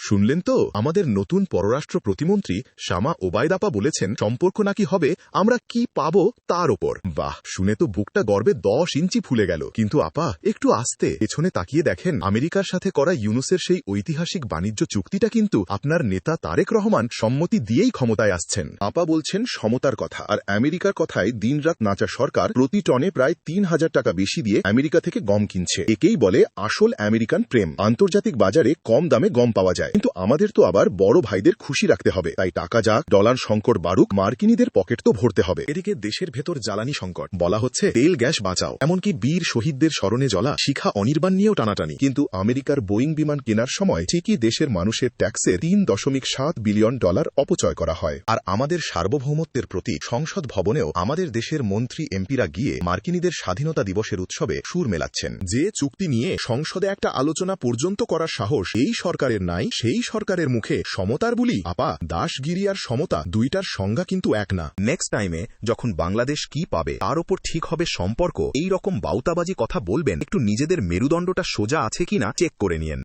শুনলেন তো আমাদের নতুন পররাষ্ট্র প্রতিমন্ত্রী শামা ওবায়দ আপা বলেছেন সম্পর্ক নাকি হবে আমরা কি পাবো তার ওপর। বাহ, শুনে তো বুকটা গর্বে 10 ইঞ্চি ফুলে গেল। কিন্তু আপা একটু আস্তে পেছনে তাকিয়ে দেখেন, আমেরিকার সাথে করা ইউনুসের সেই ঐতিহাসিক বাণিজ্য চুক্তিটা কিন্তু আপনার নেতা তারেক রহমান সম্মতি দিয়েই ক্ষমতায় আসছেন। আপা বলছেন সমতার কথা, আর আমেরিকার কথায় দিনরাত নাচা সরকার প্রতি টনে প্রায় 3000 টাকা বেশি দিয়ে আমেরিকা থেকে গম কিনছে। একেই বলে আসল আমেরিকান প্রেম। আন্তর্জাতিক বাজারে কম দামে গম পাওয়া যায়, কিন্তু আমাদের তো আবার বড় ভাইদের খুশি রাখতে হবে। তাই টাকা যাক, ডলার সংকট বাড়ুক, মার্কিনীদের পকেট তো ভরতে হবে। এদিকে দেশের ভেতর জ্বালানি সংকট, বলা হচ্ছে তেল গ্যাস বাঁচাও, এমনকি বীর শহীদদের স্মরণে জ্বলা শিখা অনির্বাণ নিয়েও টানাটানি। কিন্তু আমেরিকার বোয়িং বিমান কেনার সময় ঠিকই দেশের মানুষের ট্যাক্সে $3.7 বিলিয়ন অপচয় করা হয়। আর আমাদের সার্বভৌমত্বের প্রতি সংসদ ভবনেও আমাদের দেশের মন্ত্রী এমপিরা গিয়ে মার্কিনীদের স্বাধীনতা দিবসের উৎসবে সুর মেলাচ্ছেন। যে চুক্তি নিয়ে সংসদে একটা আলোচনা পর্যন্ত করার সাহস এই সরকারের নাই, সেই সরকারের মুখে সমতার বুলি। আপা, দাসগিরি আর সমতা দুইটার সংজ্ঞা কিন্তু এক না। নেক্সট টাইমে যখন বাংলাদেশ কি পাবে তার ওপর ঠিক হবে সম্পর্ক, এই রকম বাউতাবাজি কথা বলবেন, একটু নিজেদের মেরুদণ্ডটা সোজা আছে কিনা চেক করে নিয়েন।